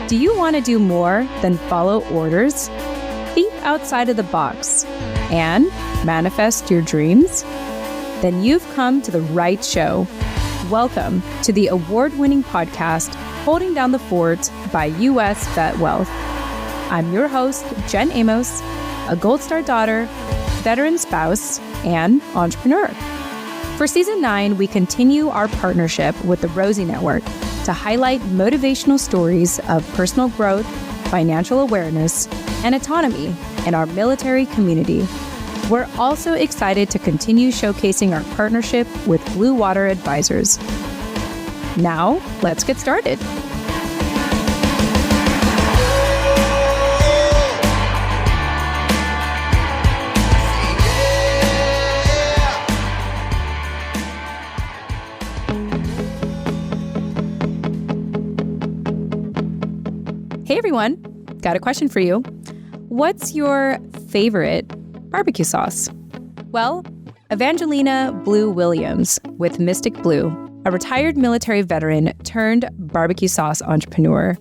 Do you want to do more than follow orders? Think outside of the box and manifest your dreams? Then you've come to the right show. Welcome to the award-winning podcast, Holding Down the Fort by U.S. VetWealth. I'm your host, Jen Amos, a Gold Star daughter, veteran spouse, and entrepreneur. For Season 9, we continue our partnership with the Rosie Network to highlight motivational stories of personal growth, financial awareness, and autonomy in our military community. We're also excited to continue showcasing our partnership with Blue Water Advisors. Now, let's get started. Hey everyone, got a question for you. What's your favorite barbecue sauce? Well, Evangelina Blue-Williams with Mystic Blue, a retired military veteran turned barbecue sauce entrepreneur,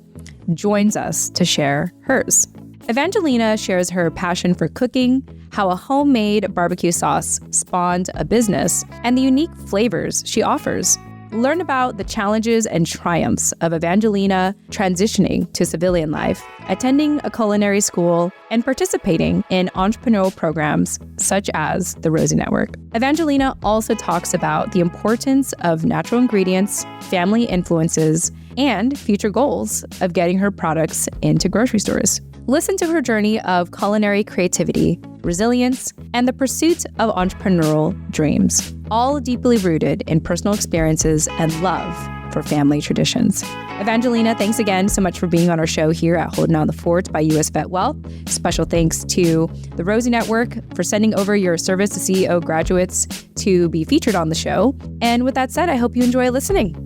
joins us to share hers. Evangelina shares her passion for cooking, how a homemade barbecue sauce spawned a business, and the unique flavors she offers. Learn about the challenges and triumphs of Evangelina transitioning to civilian life, attending a culinary school, and participating in entrepreneurial programs such as the Rosie Network. Evangelina also talks about the importance of natural ingredients, family influences, and future goals of getting her products into grocery stores. Listen to her journey of culinary creativity, resilience, and the pursuit of entrepreneurial dreams, all deeply rooted in personal experiences and love for family traditions. Evangelina, thanks again so much for being on our show here at Holding Down the Fort by U.S. VetWealth. Special thanks to the Rosie Network for sending over your service to CEO graduates to be featured on the show. And with that said, I hope you enjoy listening.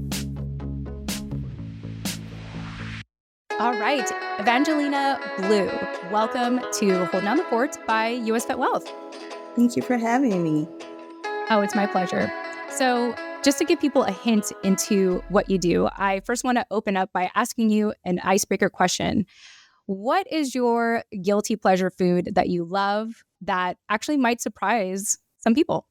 All right, Evangelina Blue, welcome to Holding Down the Fort by U.S. VetWealth. Thank you for having me. Oh, it's my pleasure. So just to give people a hint into what you do, I first want to open up by asking you an icebreaker question. What is your guilty pleasure food that you love that actually might surprise some people?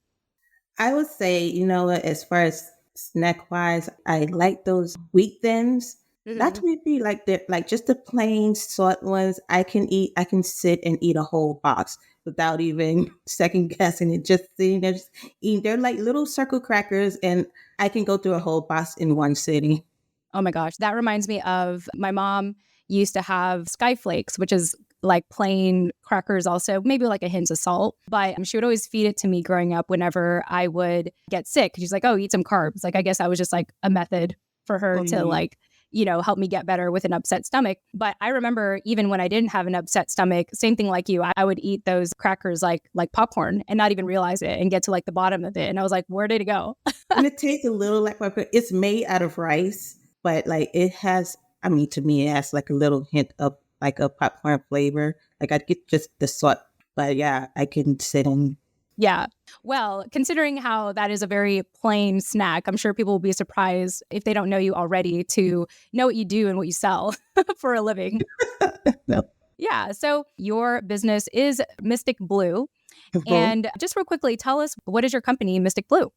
I would say, as far as snack-wise, I like those wheat thins. Not to be like just the plain salt ones. I can sit and eat a whole box without even second guessing it. Just sitting there, just eating. They're like little circle crackers, and I can go through a whole box in one sitting. Oh my gosh, that reminds me of my mom used to have Sky Flakes, which is like plain crackers also, maybe like a hint of salt. But she would always feed it to me growing up whenever I would get sick. She's like, oh, eat some carbs. Like, I guess I was just like a method for her to help me get better with an upset stomach. But I remember even when I didn't have an upset stomach, same thing like you, I would eat those crackers like popcorn and not even realize it and get to like the bottom of it. And I was like, where did it go? And it tastes a little like popcorn. It's made out of rice, but like it has, to me, it has like a little hint of like a popcorn flavor. Like I get just the salt, but yeah, I can sit and yeah. Well, considering how that is a very plain snack, I'm sure people will be surprised if they don't know you already to know what you do and what you sell for a living. No. Yeah. So your business is Mystic Blue. Mm-hmm. And just real quickly, tell us, what is your company, Mystic Blue?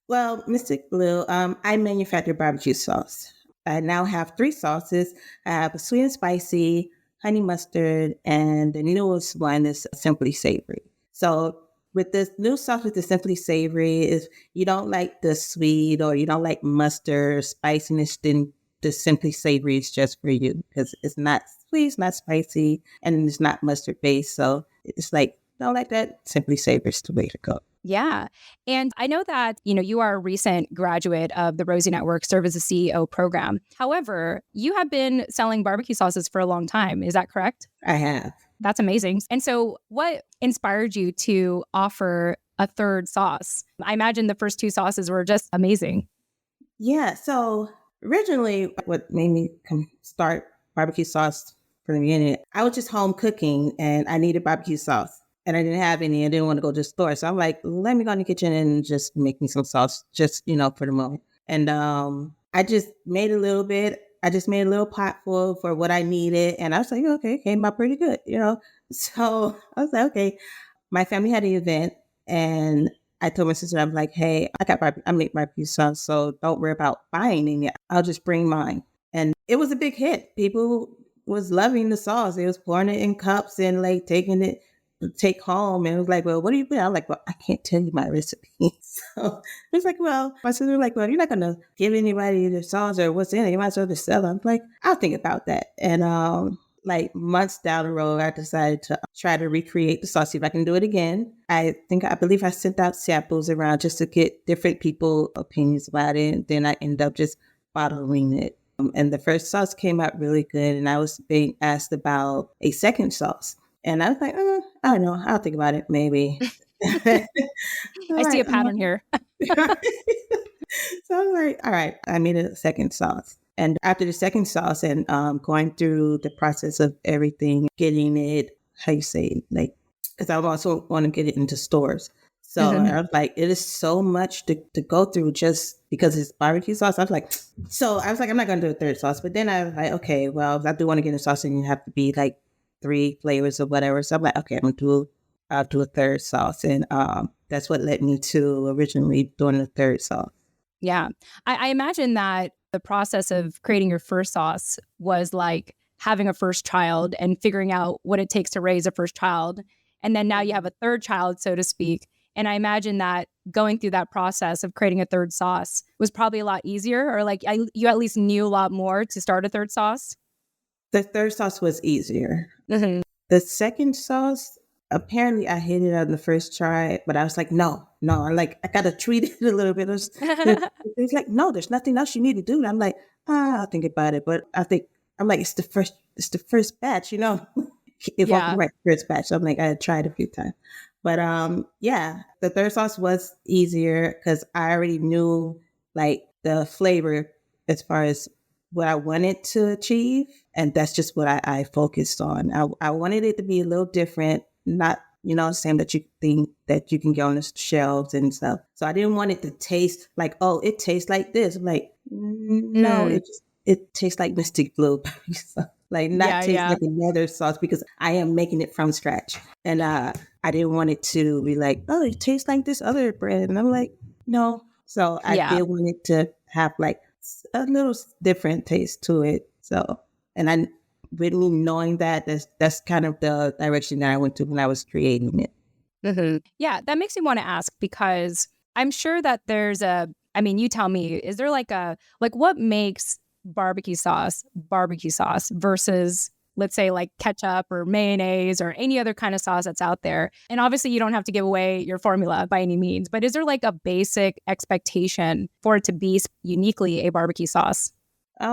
Well, Mystic Blue, I manufacture barbecue sauce. I now have 3 sauces. I have a sweet and spicy, honey mustard, and the newest one is simply savory. So with this new sauce with the simply savory, if you don't like the sweet or you don't like mustard spiciness, then the simply savory is just for you because it's not sweet, it's not spicy, and it's not mustard based. So it's like, don't like that, simply savory is the way to go. Yeah. And I know that, you are a recent graduate of the Rosie Network Serve as a CEO program. However, you have been selling barbecue sauces for a long time. Is that correct? I have. That's amazing. And so what inspired you to offer a third sauce? I imagine the first 2 sauces were just amazing. Yeah. So originally what made me start barbecue sauce from the beginning, I was just home cooking and I needed barbecue sauce. And I didn't have any. I didn't want to go to the store. So I'm like, let me go in the kitchen and just make me some sauce, just, for the moment. And I just made a little bit. I just made a little pot full for what I needed. And I was like, okay, it came out pretty good, you know? So I was like, okay, my family had an event and I told my sister, I'm like, hey, I make barbecue sauce, so don't worry about buying any. I'll just bring mine. And it was a big hit. People was loving the sauce. They was pouring it in cups and like taking it to take home. And it was like, well, what do you put? I'm like, well, I can't tell you my recipe. So it was like, well, my sister was like, well, you're not gonna give anybody the sauce or what's in it. You might as well just sell it. I'm like, I'll think about that. And like months down the road, I decided to try to recreate the sauce, see if I can do it again. I believe I sent out samples around just to get different people opinions about it. And then I ended up just bottling it. And the first sauce came out really good. And I was being asked about a second sauce. And I was like, I don't know. I'll think about it maybe. I see a pattern here. So I was like, all right, I made a second sauce. And after the second sauce and going through the process of everything, getting it, how you say, like, because I also want to get it into stores. So I was like, it is so much to go through just because it's barbecue sauce. I was like, I'm not going to do a third sauce. But then I was like, okay, well, if I do want to get a sauce, and you have to be like 3 flavors or whatever. So I'm like, okay, I'll do a third sauce. And that's what led me to originally doing the third sauce. Yeah. I imagine that the process of creating your first sauce was like having a first child and figuring out what it takes to raise a first child. And then now you have a third child, so to speak. And I imagine that going through that process of creating a third sauce was probably a lot easier, or like you at least knew a lot more to start a third sauce. The third sauce was easier. Mm-hmm. The second sauce, apparently I hit it on the first try, but I was like, no, I got to treat it a little bit. It's like, no, there's nothing else you need to do. And I'm like, I'll think about it. But I'm like, it's the first batch, you know, if I'm right, first batch. So I'm like, I tried a few times. But yeah, the third sauce was easier because I already knew like the flavor as far as what I wanted to achieve. And that's just what I focused on. I wanted it to be a little different, not, you know, same that you think that you can get on the shelves and stuff. So I didn't want it to taste like, oh, it tastes like this. I'm like, no, it tastes like Mystic Blue. Like taste like another sauce because I am making it from scratch. And I didn't want it to be like, oh, it tastes like this other bread. And I'm like, no. So I did want it to have like a little different taste to it. So, and with me knowing that, that's kind of the direction that I went to when I was creating it. Mm-hmm. Yeah, that makes me want to ask because I'm sure that there's you tell me, is there like what makes barbecue sauce versus, let's say, like ketchup or mayonnaise or any other kind of sauce that's out there? And obviously you don't have to give away your formula by any means, but is there like a basic expectation for it to be uniquely a barbecue sauce? I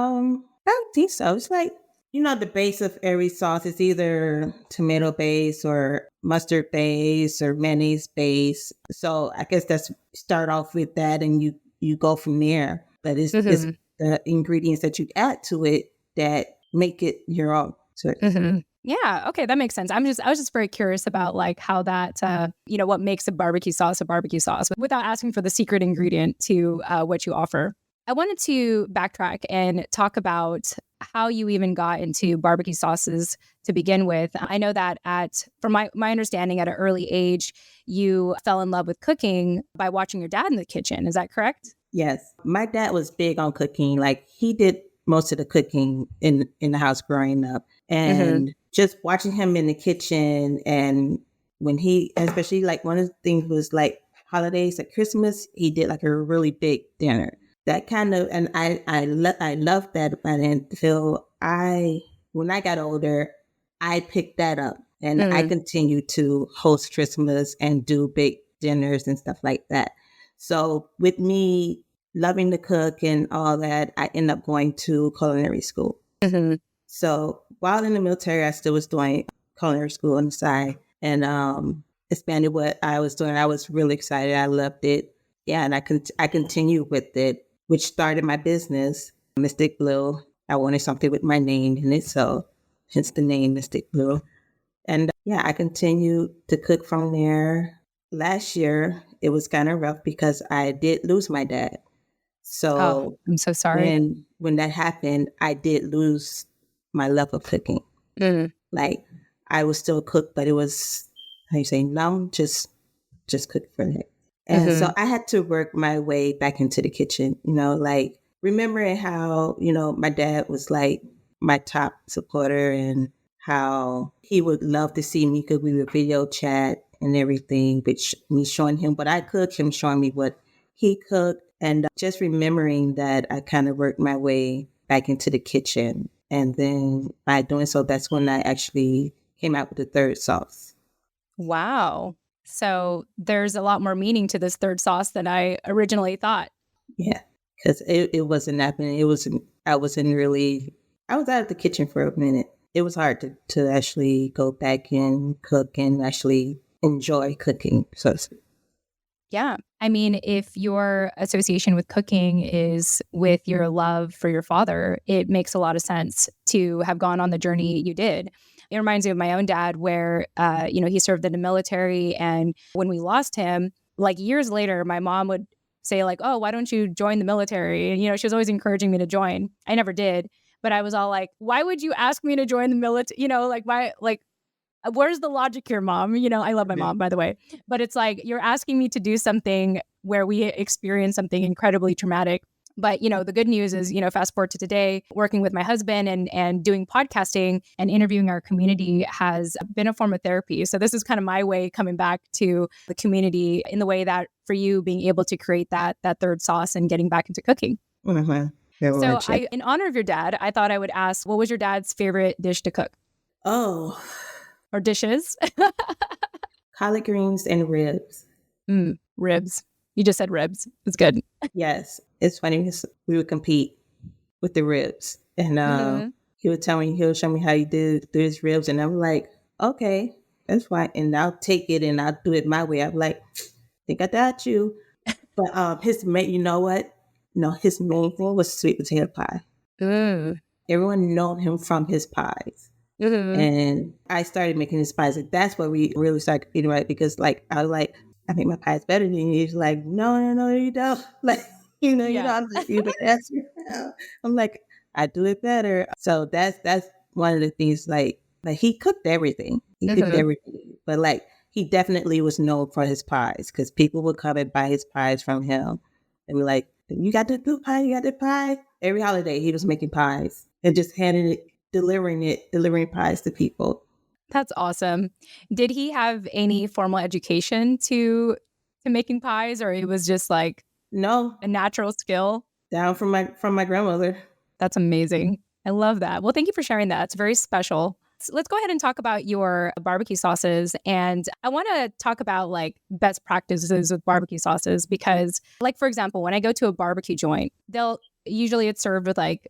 don't think so. It's like, you know, the base of every sauce is either tomato base or mustard base or mayonnaise base. So I guess that's start off with that and you go from there. But it's the ingredients that you add to it that make it your own. So, yeah. Okay. That makes sense. I was just very curious about like how that, what makes a barbecue sauce without asking for the secret ingredient to what you offer. I wanted to backtrack and talk about how you even got into barbecue sauces to begin with. I know that from my understanding, at an early age, you fell in love with cooking by watching your dad in the kitchen. Is that correct? Yes. My dad was big on cooking. Like he did most of the cooking in the house growing up. And just watching him in the kitchen, and when especially like one of the things was like holidays at Christmas, he did like a really big dinner. That kind of, and I loved that about it until when I got older, I picked that up and I continued to host Christmas and do big dinners and stuff like that. So with me loving to cook and all that, I ended up going to culinary school. So while in the military, I still was doing culinary school on the side and expanded what I was doing. I was really excited. I loved it. Yeah, and I continued with it, which started my business, Mystic Blue. I wanted something with my name in it, so hence the name Mystic Blue. And I continued to cook from there. Last year, it was kind of rough because I did lose my dad. Oh, So I'm so sorry. when that happened, I did lose my love of cooking. Mm. Like I was still a cook, but it was how you say, no, just cook for it. And so Mm-hmm. I had to work my way back into the kitchen, like remembering how, my dad was like my top supporter and how he would love to see me because we would video chat and everything, but me showing him what I cook, him showing me what he cooked. And just remembering that I kind of worked my way back into the kitchen. And then by doing so, that's when I actually came out with the third sauce. Wow. So there's a lot more meaning to this third sauce than I originally thought. Yeah, because it wasn't happening. I was out of the kitchen for a minute. It was hard to actually go back and cook and actually enjoy cooking. So Yeah. I mean, if your association with cooking is with your love for your father, it makes a lot of sense to have gone on the journey you did. It reminds me of my own dad, where, he served in the military. And when we lost him, like years later, my mom would say, like, oh, why don't you join the military? And, she was always encouraging me to join. I never did. But I was all like, why would you ask me to join the military? Like, why? Like, where's the logic here, mom? I love my mom, by the way. But it's like, you're asking me to do something where we experience something incredibly traumatic. But, the good news is, fast forward to today, working with my husband and doing podcasting and interviewing our community has been a form of therapy. So this is kind of my way coming back to the community in the way that for you being able to create that third sauce and getting back into cooking. mm-hmm. So in honor of your dad, I thought I would ask, what was your dad's favorite dish to cook? Oh, Or dishes? collard greens and ribs. Ribs. You just said ribs. It's good. Yes, it's funny because we would compete with the ribs, and he would show me how he do his ribs, and I'm like, okay, that's fine, and I'll take it and I'll do it my way. I'm like, think I got you, but his main, you know what? No, his main thing was sweet potato pie. Ooh. Everyone known him from his pies. Mm-hmm. And I started making his pies. And that's what we really started eating right because I was like, I make my pies better than you. He's like, no, you don't. Like, you don't. I'm like, you better ask me. I'm like, I do it better. So that's one of the things like he cooked everything. He cooked everything. But like he definitely was known for his pies because people would come and buy his pies from him and be like, you got the blue pie, you got the pie. Every holiday he was making pies and just delivering pies to people. That's awesome. Did he have any formal education to making pies, or it was just like No, a natural skill? down from my grandmother. That's amazing. I love that. Well, thank you for sharing that. It's very special. So let's go ahead and talk about your barbecue sauces. And I want to talk about like best practices with barbecue sauces because, like, for example, when I go to a barbecue joint, usually it's served with like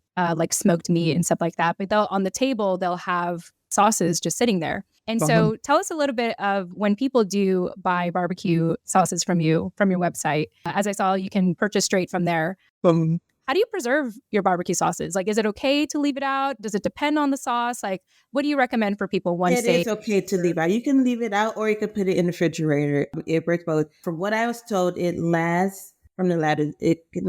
smoked meat and stuff like that. But on the table, they'll have sauces just sitting there. And so tell us a little bit of when people do buy barbecue sauces from your website. As I saw, you can purchase straight from there. How do you preserve your barbecue sauces? Like, is it okay to leave it out? Does it depend on the sauce? Like, what do you recommend for people once It is okay to leave out. You can leave it out or you can put it in the refrigerator. It works both. From what I was told, it can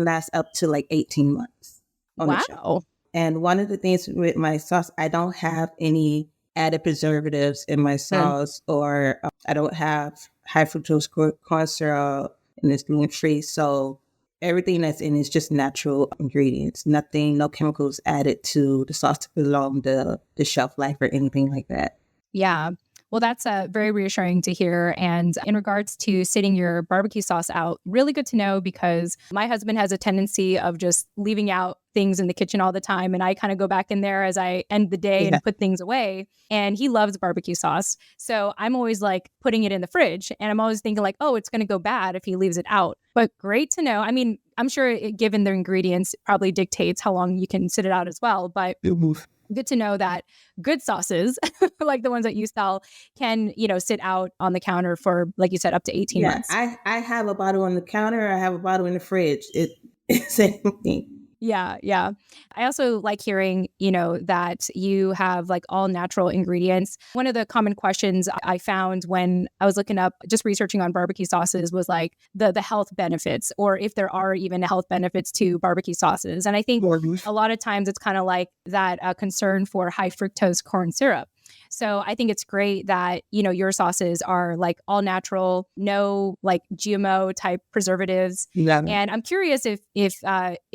last up to like 18 months on the shelf. And one of the things with my sauce, I don't have any added preservatives in my sauce or I don't have high fructose corn syrup and it's gluten-free. So everything that's in is just natural ingredients. No chemicals added to the sauce to prolong the shelf life or anything like that. Yeah. Well, that's very reassuring to hear. And in regards to sitting your barbecue sauce out, really good to know because my husband has a tendency of just leaving out things in the kitchen all the time. And I kind of go back in there as I end the day and put things away. And he loves barbecue sauce. So I'm always like putting it in the fridge. And I'm always thinking like, oh, it's going to go bad if he leaves it out. But great to know. I mean, I'm sure given the ingredients, it probably dictates how long you can sit it out as well. But good to know that good sauces, like the ones that you sell, can, sit out on the counter for, like you said, up to 18 months. I have a bottle on the counter. I have a bottle in the fridge. It's anything. Yeah, yeah. I also like hearing, that you have like all natural ingredients. One of the common questions I found when I was looking up, just researching on barbecue sauces, was like the health benefits, or if there are even health benefits to barbecue sauces. And I think a lot of times it's kind of like that concern for high fructose corn syrup. So I think it's great that, your sauces are like all natural, no like GMO type preservatives. Yeah. And I'm curious if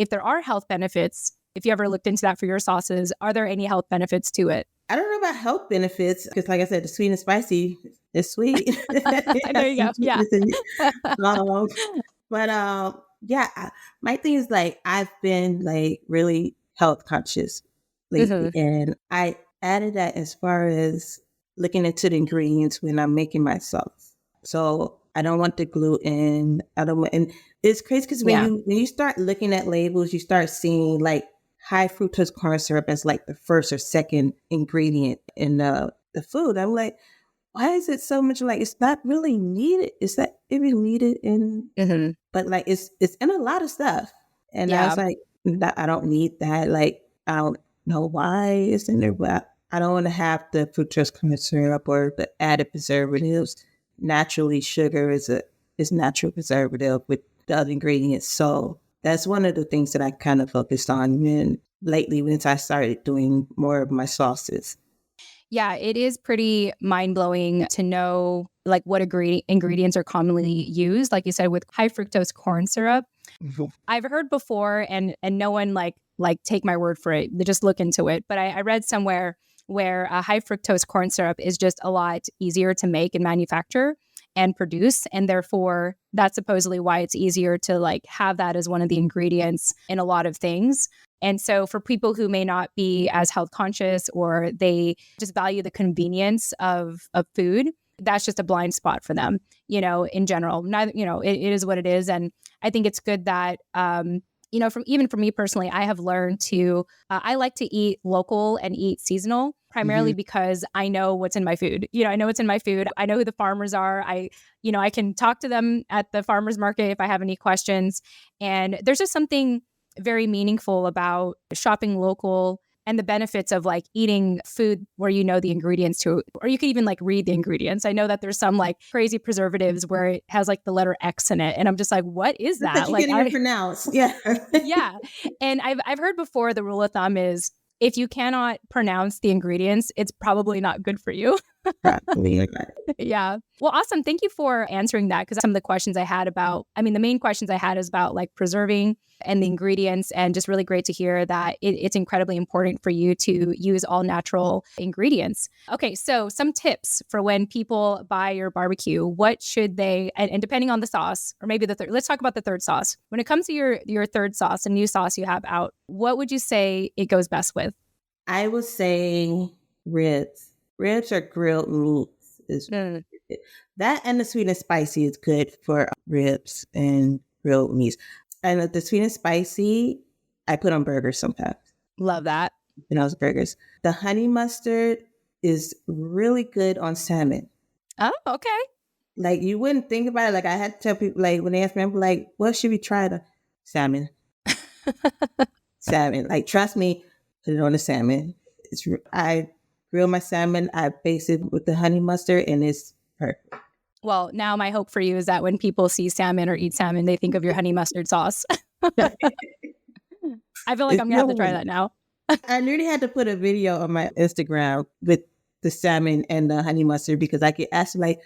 there are health benefits, if you ever looked into that for your sauces, are there any health benefits to it? I don't know about health benefits because, like I said, the sweet and spicy is sweet. It There has you some go. Yeah. sweetness in it. But yeah, my thing is like I've been like really health conscious lately, Mhm. and I added that as far as looking into the ingredients when I'm making my sauce. So I don't want the gluten. I don't want, and it's crazy because Yeah. when you start looking at labels, you start seeing like high fructose corn syrup as like the first or second ingredient in the food. I'm like, why is it so much like it's not really needed? Is that even needed in? Mhm. But like it's in a lot of stuff, and I was Yeah. like, I don't need that. Like I don't know why it's in there, but I don't want to have the fructose corn syrup or the added preservatives. Naturally, sugar is natural preservative with the other ingredients. So that's one of the things that I kind of focused on lately once I started doing more of my sauces. Yeah, it is pretty mind-blowing to know like what ingredients are commonly used. Like you said, with high fructose corn syrup, Mhm. I've heard before, and no one like take my word for it. They just look into it. But I read somewhere where a high fructose corn syrup is just a lot easier to make and manufacture and produce, and therefore that's supposedly why it's easier to like have that as one of the ingredients in a lot of things. And so for people who may not be as health conscious, or they just value the convenience of food, that's just a blind spot for them, in general. Neither, it is what it is. And I think it's good that, from for me personally, I have learned to, I like to eat local and eat seasonal, primarily Mhm. because I know what's in my food. I know what's in my food. I know who the farmers are. I can talk to them at the farmer's market if I have any questions. And there's just something very meaningful about shopping local and the benefits of like eating food where you know the ingredients to, or you could even like read the ingredients. I know that there's some like crazy preservatives where it has like the letter X in it, and I'm just like, what is That that? you Like, can't even pronounce. Yeah. yeah. And I've heard before, the rule of thumb is if you cannot pronounce the ingredients, it's probably not good for you. Probably. Yeah. Well, awesome. Thank you for answering that, because some of the questions I had the main questions I had is about like preserving and the ingredients, and just really great to hear that it's incredibly important for you to use all natural ingredients. Okay. So some tips for when people buy your barbecue, what should they, and depending on the sauce, or maybe the third, let's talk about the third sauce. When it comes to your third sauce, a new sauce you have out, what would you say it goes best with? I would say ribs. Ribs are grilled meats. Mm, That and the sweet and spicy is good for ribs and grilled meats. And the sweet and spicy, I put on burgers sometimes. love that. When I was burgers. The honey mustard is really good on salmon. Oh, okay. Like you wouldn't think about it. Like I had to tell people, like when they ask me, I'm like, "What should we try?" The salmon, salmon. Like trust me, put it on the salmon. I grill my salmon. I base it with the honey mustard, and it's perfect. Well, now my hope for you is that when people see salmon or eat salmon, they think of your honey mustard sauce. I feel like It's I'm gonna have to try yummy. that now. I nearly had to put a video on my Instagram with the salmon and the honey mustard because I get asked like,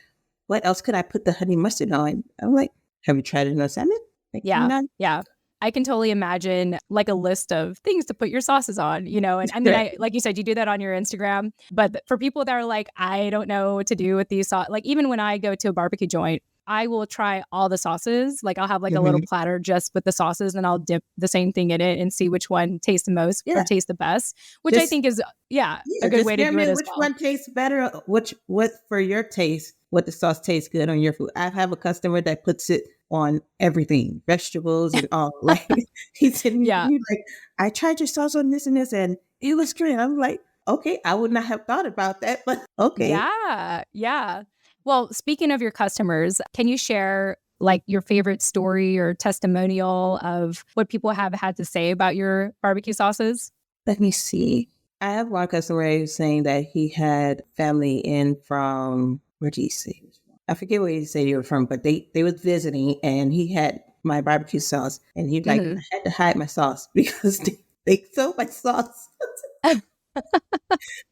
"What else could I put the honey mustard on?" I'm like, "Have you tried it on salmon?" Like, Yeah. not. Yeah. I can totally imagine like a list of things to put your sauces on, and I mean, like you said, you do that on your Instagram, but for people that are like, I don't know what to do with these sauce, like even when I go to a barbecue joint, I will try all the sauces. Like I'll have like a little Mhm. platter just with the sauces, and I'll dip the same thing in it and see which one tastes the most or Yeah, tastes the best, which I just think is, yeah, a good just way to tell do it me as which well. one tastes better. What for your taste? What the sauce tastes good on your food? I have a customer that puts it on everything, vegetables and all. Like he said, Yeah. he's like, "I tried your sauce on this and this, and it was great." I'm like, "Okay, I would not have thought about that, but okay." Yeah. Yeah. Well, speaking of your customers, can you share like your favorite story or testimonial of what people have had to say about your barbecue sauces? Let me see. I have one customer who was saying that he had family in from, where did he say he was from? I forget where he said he was from, but they was visiting and he had my barbecue sauce. And he was like, I had to hide my sauce because they stole my sauce.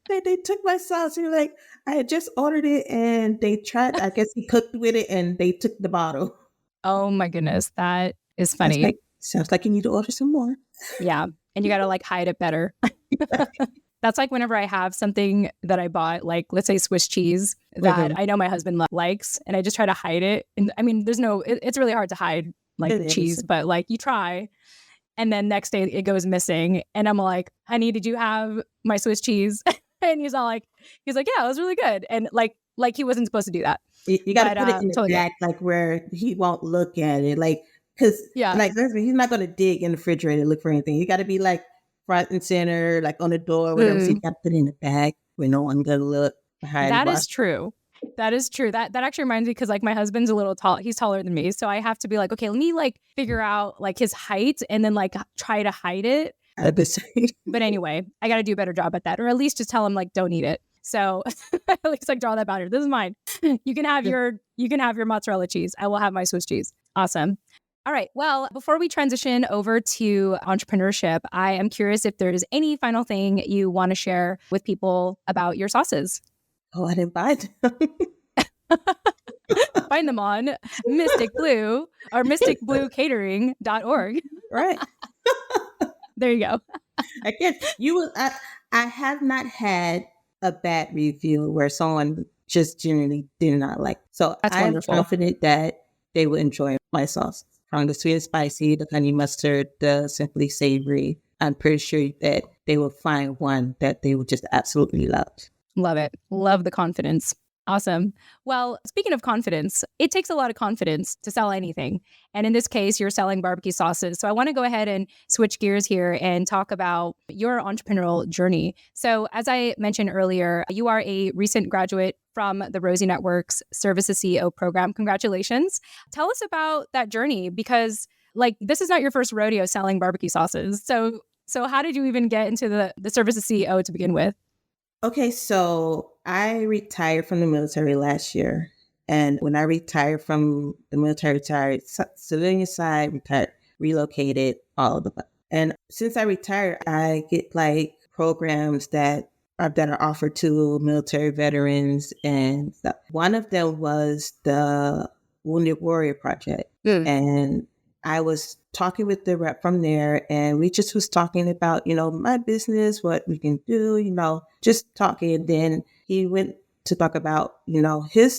They took my sauce. He was like, I had just ordered it and they tried, I guess he cooked with it and they took the bottle. Oh my goodness. That is I was funny. like, sounds like you need to order some more. Yeah. And you got to like hide it better. That's like whenever I have something that I bought, like let's say Swiss cheese that I know my husband likes, and I just try to hide it. And I mean, it's really hard to hide like the cheese, but like you try. And then next day it goes missing. And I'm like, honey, did you have my Swiss cheese? And he's like, yeah, it was really good. And like he wasn't supposed to do that. You got to put it in the back, like where he won't look at it. Like, because like he's not going to dig in the refrigerator and look for anything. You got to be like front and center, like on the door, whatever. So you got to put it in the bag where no one's going to look. That is true. That is true. That actually reminds me, because like my husband's a little tall. He's taller than me. So I have to be like, okay, let me like figure out like his height and then like try to hide it. But anyway, I got to do a better job at that, or at least just tell him like, don't eat it. So at least like draw that boundary. This is mine. You can have your mozzarella cheese. I will have my Swiss cheese. Awesome. All right. Well, before we transition over to entrepreneurship, I am curious if there's any final thing you want to share with people about your sauces. Oh, I didn't buy them. Find them on Mystic Blue or mysticbluecatering.org. Right. There you go. Again, I have not had a bad review where someone just genuinely did not like. So I'm confident that they will enjoy my sauce. From the sweet and spicy, the honey mustard, the simply savory. I'm pretty sure that they will find one that they will just absolutely love. Love it. Love the confidence. Awesome. Well, speaking of confidence, it takes a lot of confidence to sell anything. And in this case, you're selling barbecue sauces. So I want to go ahead and switch gears here and talk about your entrepreneurial journey. So as I mentioned earlier, you are a recent graduate from the Rosie Network's Service as CEO program. Congratulations. Tell us about that journey, because like this is not your first rodeo selling barbecue sauces. So how did you even get into the Service as CEO to begin with? Okay, so I retired from the military last year. And when I retired from the military, retired, civilian side, retired, relocated, all of them. And since I retired, I get like programs that are offered to military veterans and stuff. One of them was the Wounded Warrior Project. And I was talking with the rep from there, and we just was talking about, my business, what we can do, just talking. And then he went to talk about,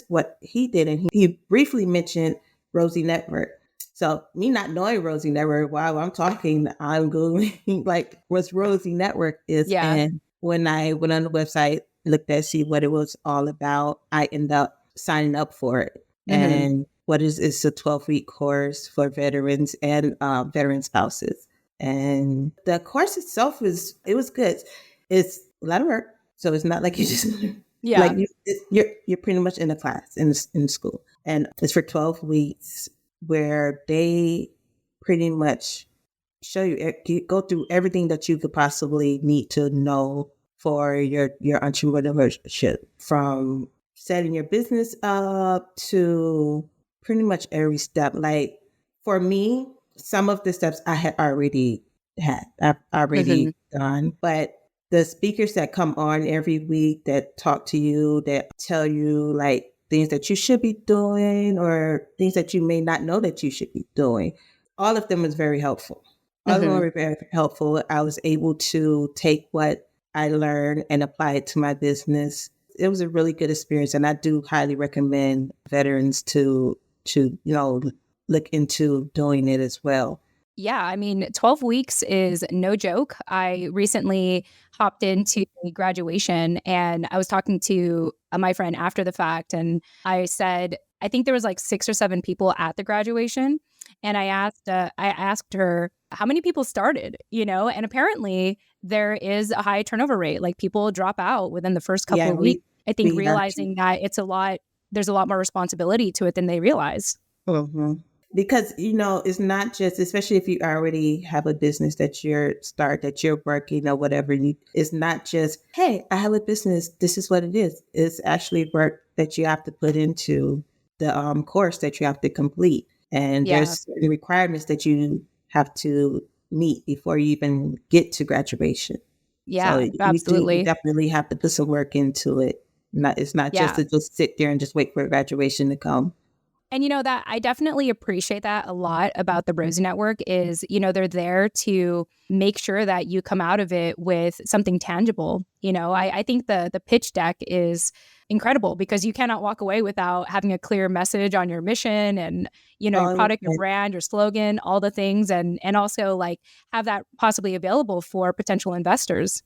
what he did. And he briefly mentioned Rosie Network. So me not knowing Rosie Network, while I'm talking, I'm Googling like what Rosie Network is. Yeah. And when I went on the website, looked at see what it was all about, I ended up signing up for it. And what is it's a 12-week course for veterans and veteran spouses. And the course itself was good. It's a lot of work. So it's not like you just like you're pretty much in a class in school. And it's for 12 weeks where they pretty much show you go through everything that you could possibly need to know for your entrepreneurship, from setting your business up to pretty much every step. Like for me, some of the steps I had already done, but the speakers that come on every week that talk to you, that tell you like things that you should be doing or things that you may not know that you should be doing, all of them was very helpful. All of them were very helpful. I was able to take what I learned and apply it to my business. It was a really good experience, and I do highly recommend veterans to look into doing it as well. Yeah, I mean, 12 weeks is no joke. I recently hopped into graduation, and I was talking to my friend after the fact, and I said, I think there was like 6 or 7 people at the graduation, and I asked her how many people started, and apparently there is a high turnover rate. Like people drop out within the first couple of weeks. I think realizing that there's a lot more responsibility to it than they realize. hmm Because, it's not just, especially if you already have a business that you're working or whatever, it's not just, hey, I have a business. This is what it is. It's actually work that you have to put into the course that you have to complete. And Yeah. there's certain requirements that you have to meet before you even get to graduation. So Yeah, you absolutely. definitely have to put some work into it. It's not just Yeah. to just sit there and just wait for graduation to come. And that I definitely appreciate that a lot about the Rosie Network is, they're there to make sure that you come out of it with something tangible. I think the pitch deck is incredible because you cannot walk away without having a clear message on your mission and, your Oh, product, your brand, your slogan, all the things, and also like have that possibly available for potential investors.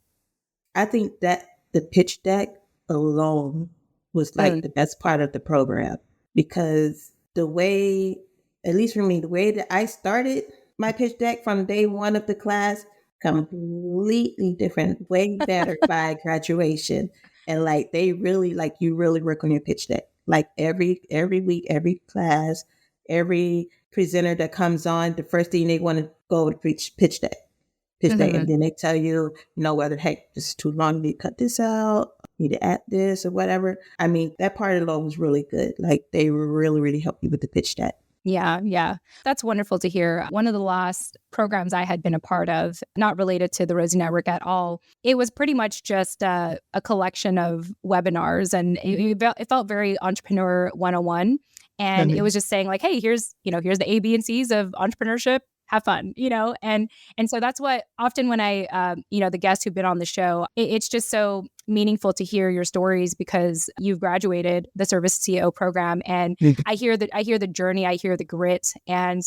I think that the pitch deck alone was like Mm. the best part of the program because the way, at least for me, the way that I started my pitch deck from day one of the class, completely different, way better by graduation. And like they really like you really work on your pitch deck. Like every week, every class, every presenter that comes on, the first thing they want to go over the pitch deck and Mhm. then they tell you, whether, hey, this is too long, you need to cut this out, you need to add this or whatever. I mean, that part of it was really good. Like they really, really helped you with the pitch deck. Yeah, yeah. That's wonderful to hear. One of the last programs I had been a part of, not related to the Rosie Network at all, it was pretty much just a collection of webinars and it felt very entrepreneur 101. And it was just saying like, hey, here's the A, B, and C's of entrepreneurship. Have fun, and so that's what often when I, the guests who've been on the show, it's just so meaningful to hear your stories because you've graduated the Service CEO program, and I hear the journey, I hear the grit, and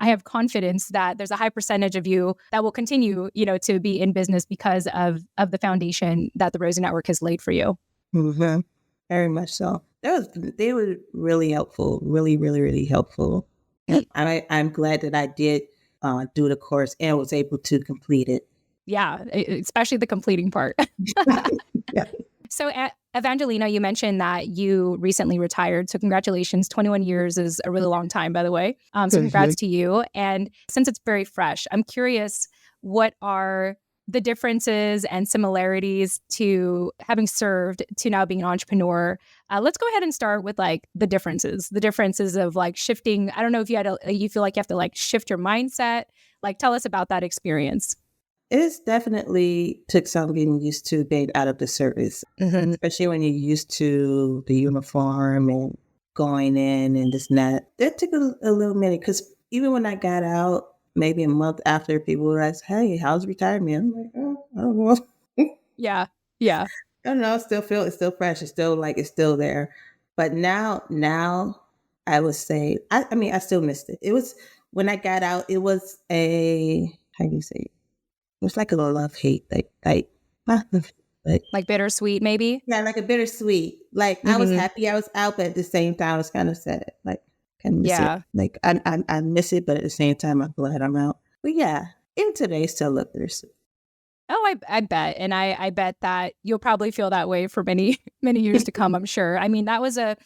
I have confidence that there's a high percentage of you that will continue, to be in business because of the foundation that the Rosie Network has laid for you. Mm-hmm. Very much so. They were really helpful, really, really, really helpful. And I'm glad that I did do the course and was able to complete it. Yeah, especially the completing part. Yeah. So, Evangelina, you mentioned that you recently retired. So, congratulations. 21 years is a really long time, by the way. So, congrats to you. And since it's very fresh, I'm curious, what are the differences and similarities to having served to now being an entrepreneur? Let's go ahead and start with like the differences of like shifting. I don't know if you feel like you have to like shift your mindset. Like, tell us about that experience. It's definitely took some getting used to being out of the service, especially when you're used to the uniform and going in and this and that. That took a little minute because even when I got out, maybe a month after, people were like, hey, how's retirement? I'm like, oh, I don't know. Yeah. Yeah. I don't know. It's still fresh. It's still there. But now I would say, I mean, I still missed it. It was when I got out, it was how do you say it? It was like a love hate, not like Like bittersweet, maybe? yeah, like a bittersweet. Like I was Hmm. happy I was out, but at the same time, I was kind of sad. Like kind of miss it. Yeah. Like I miss it, but at the same time, I'm glad I'm out. But yeah, even today, still look bittersweet. Oh, I bet. And I bet that you'll probably feel that way for many, many years to come, I'm sure. I mean, that was a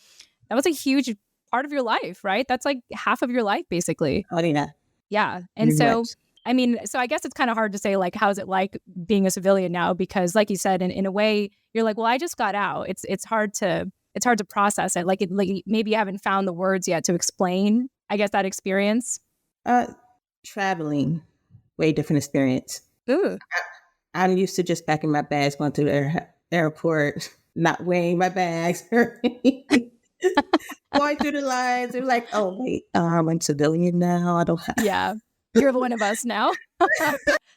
huge part of your life, right? That's like half of your life, basically. Oh yeah, Yeah. And very so, much. I mean, so I guess it's kind of hard to say, like, how's it like being a civilian now? Because like you said, in a way, you're like, well, I just got out. It's hard to process it. Like maybe you haven't found the words yet to explain, I guess, that experience. Uh, Traveling, way different experience. Ooh. I'm used to just packing my bags, going to the airport, not weighing my bags, going through the lines. They're like, oh wait, I'm civilian now. I don't have. Yeah. You're one of us now.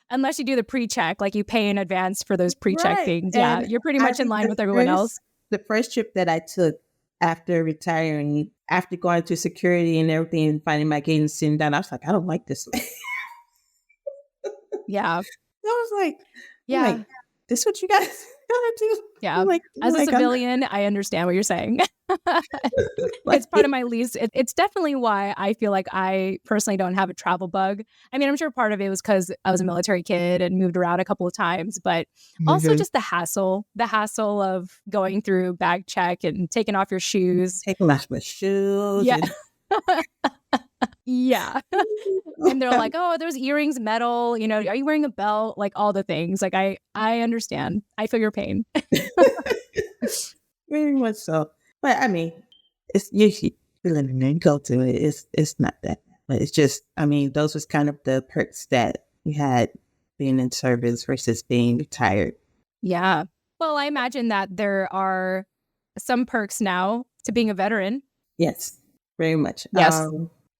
Unless you do the pre-check, like you pay in advance for those pre-check Right. things. Yeah, And you're pretty I much in think line with everyone else. the first trip that I took after retiring, after going through security and everything and finding my gate and sitting down, I was like, I don't like this. Yeah. I was like, Yeah. this what you guys gonna do? Yeah. I'm As a like, I'm not. civilian, I understand what you're saying. It's part of my least. It's definitely why I feel like I personally don't have a travel bug. I mean, I'm sure part of it was because I was a military kid and moved around a couple of times, but also just the hassle of going through bag check and taking off your shoes. Taking off my shoes Yeah. and Yeah. And they're like, oh, there's earrings, metal, are you wearing a belt? Like all the things. Like I understand. I feel your pain. Very much so. But I mean, it's usually feeling and go to it. It's not that. But it's just, I mean, those was kind of the perks that you had being in service versus being retired. Yeah. Well, I imagine that there are some perks now to being a veteran. Yes, very much. Yes.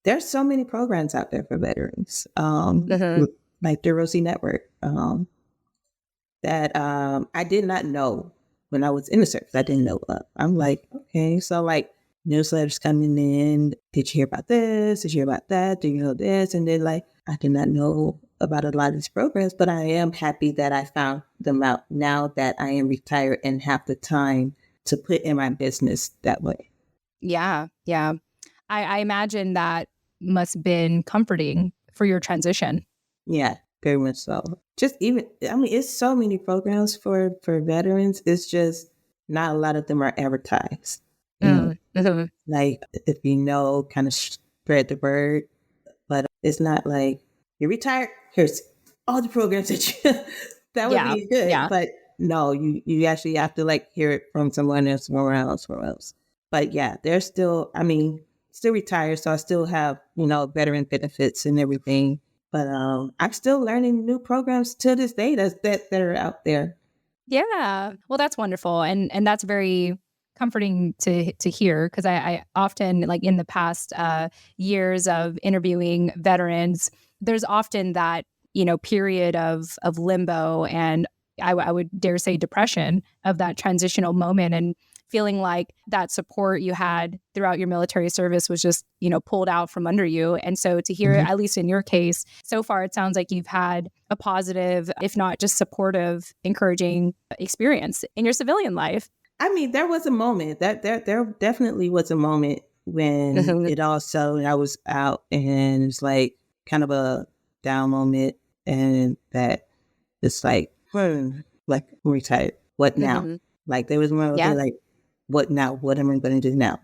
There's so many programs out there for veterans, Mhm. like the Rosie Network, that I did not know when I was in the service. I didn't know. I'm like, okay, so like newsletters coming in. Did you hear about this? Did you hear about that? Do you know this? And then like, I did not know about a lot of these programs, but I am happy that I found them out now that I am retired and have the time to put in my business that way. Yeah. Yeah. I imagine that must have been comforting for your transition. Yeah, very much so. Just even, I mean, it's so many programs for veterans. It's just not a lot of them are advertised. You know, Mhm. like if you know, kind of spread the word. But it's not like you're retired. Here's all the programs that you. That would Yeah. be good, Yeah. but no, you actually have to like hear it from someone else, somewhere else, somewhere else. But yeah, they're still. I mean, still retired, so I still have veteran benefits and everything. But I'm still learning new programs to this day that are out there. Yeah. Well, that's wonderful. And that's very comforting to hear because I often like in the past years of interviewing veterans, there's often that, period of limbo and I would dare say depression of that transitional moment and feeling like that support you had throughout your military service was just, pulled out from under you. And so to hear, Mhm. at least in your case, so far, it sounds like you've had a positive, if not just supportive, encouraging experience in your civilian life. I mean, there was a moment that there definitely was a moment when Mhm. it all settled. I was out, and it's like kind of a down moment, and that it's like I'm retired. What now? Mhm. Like there was more okay, Yeah. like what now? What am I going to do now?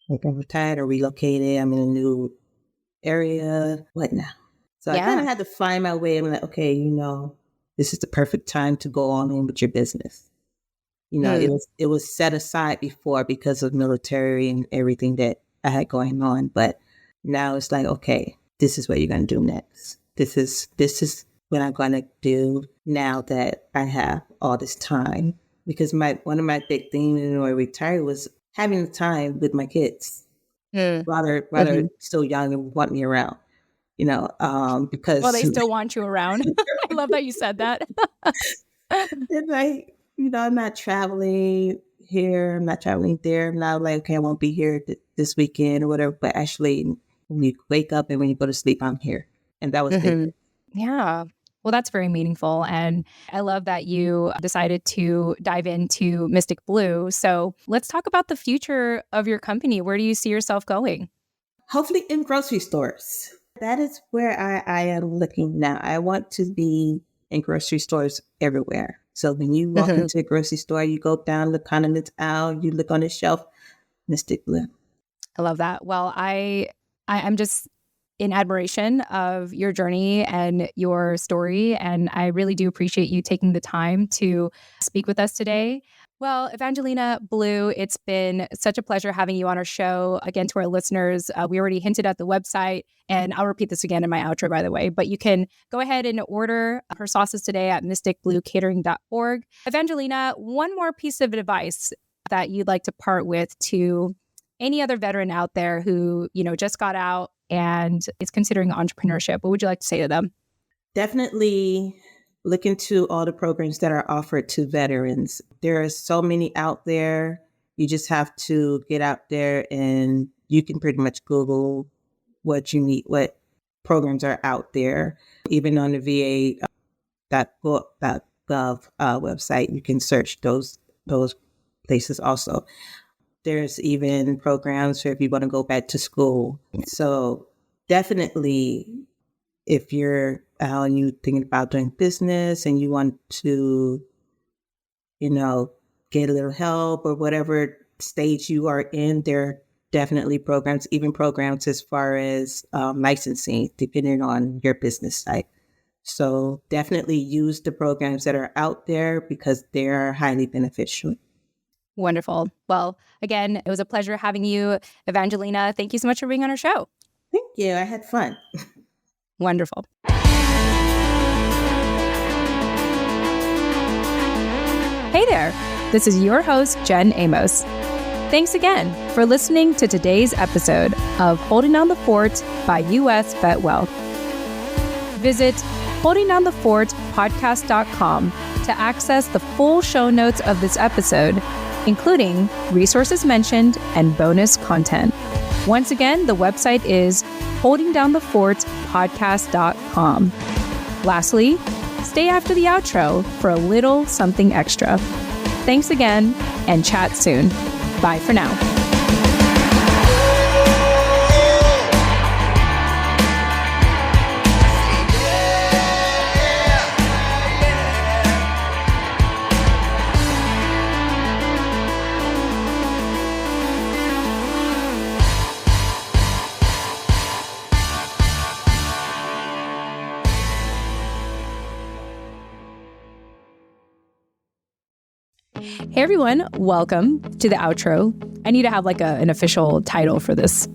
Like I'm retired or relocated. I'm in a new area. What now? So I kind Yeah. of had to find my way. I'm like, okay, this is the perfect time to go on in with your business. Mm. It was set aside before because of military and everything that I had going on, but now it's like, okay, this is what you're going to do next. This is what I'm going to do now that I have all this time. Because my one of my big things when I retired was having the time with my kids, Mm. rather Mhm. still young and want me around. Well, Because they still want you around. I love that you said that. it's like, I'm not traveling here, I'm not traveling there. I'm not like, okay, I won't be here this weekend or whatever. But actually, when you wake up and when you go to sleep, I'm here. And that was big. Mhm. Yeah. Well, that's very meaningful. And I love that you decided to dive into Mystic Blue. So let's talk about the future of your company. Where do you see yourself going? Hopefully in grocery stores. That is where I am looking now. I want to be in grocery stores everywhere. So when you walk Mhm. into a grocery store, you go down the condiments aisle, you look on the shelf, Mystic Blue. I love that. Well, I'm just in admiration of your journey and your story. And I really do appreciate you taking the time to speak with us today. Well, Evangelina Blue, it's been such a pleasure having you on our show. Again, to our listeners, we already hinted at the website, and I'll repeat this again in my outro, by the way. But you can go ahead and order her sauces today at mysticbluecatering.org. Evangelina, one more piece of advice that you'd like to part with to any other veteran out there who, just got out and is considering entrepreneurship, what would you like to say to them? Definitely look into all the programs that are offered to veterans. There are so many out there. You just have to get out there and you can pretty much Google what you need, what programs are out there. Even on the va.gov website, you can search those places also. There's even programs for if you want to go back to school. So definitely if you're and you thinking about doing business and you want to, you know, get a little help or whatever stage you are in, there are definitely programs, even programs as far as licensing, depending on your business type. So definitely use the programs that are out there because they are highly beneficial. Wonderful. Well, again, it was a pleasure having you, Evangelina. Thank you so much for being on our show. Thank you. I had fun. Wonderful. Hey there. This is your host, Jen Amos. Thanks again for listening to today's episode of Holding Down the Fort by US VetWealth. Visit holdingdownthefortpodcast.com to access the full show notes of this episode, including resources mentioned and bonus content. Once again, the website is holdingdownthefortpodcast.com. Lastly, stay after the outro for a little something extra. Thanks again, and chat soon. Bye for now. Hey everyone, welcome to the outro. I need to have an official title for this,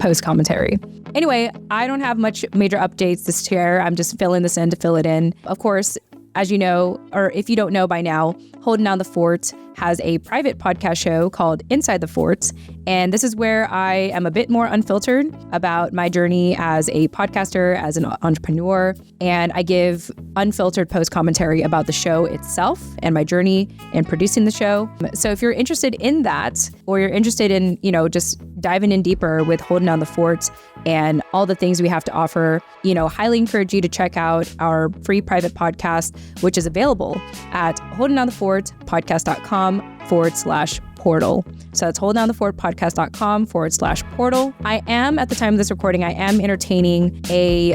post commentary. Anyway, I don't have much major updates to share. I'm just filling this in to fill it in. Of course, as you know, or if you don't know by now, Holding Down the Fort has a private podcast show called Inside the Fort. And this is where I am a bit more unfiltered about my journey as a podcaster, as an entrepreneur. And I give unfiltered post commentary about the show itself and my journey in producing the show. So if you're interested in that, or you're interested in, just diving in deeper with Holding Down the Fort and all the things we have to offer, highly encourage you to check out our free private podcast, which is available at holdingdownthefortpodcast.com/portal. So that's holdingdownthefortpodcast.com/portal. I am, at the time of this recording, I am entertaining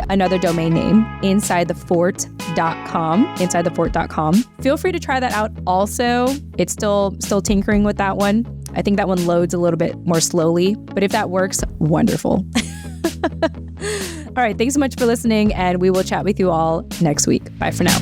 another domain name, insidethefort.com. Feel free to try that out also. It's still tinkering with that one. I think that one loads a little bit more slowly, but if that works, wonderful. All right, thanks so much for listening, and we will chat with you all next week. Bye for now.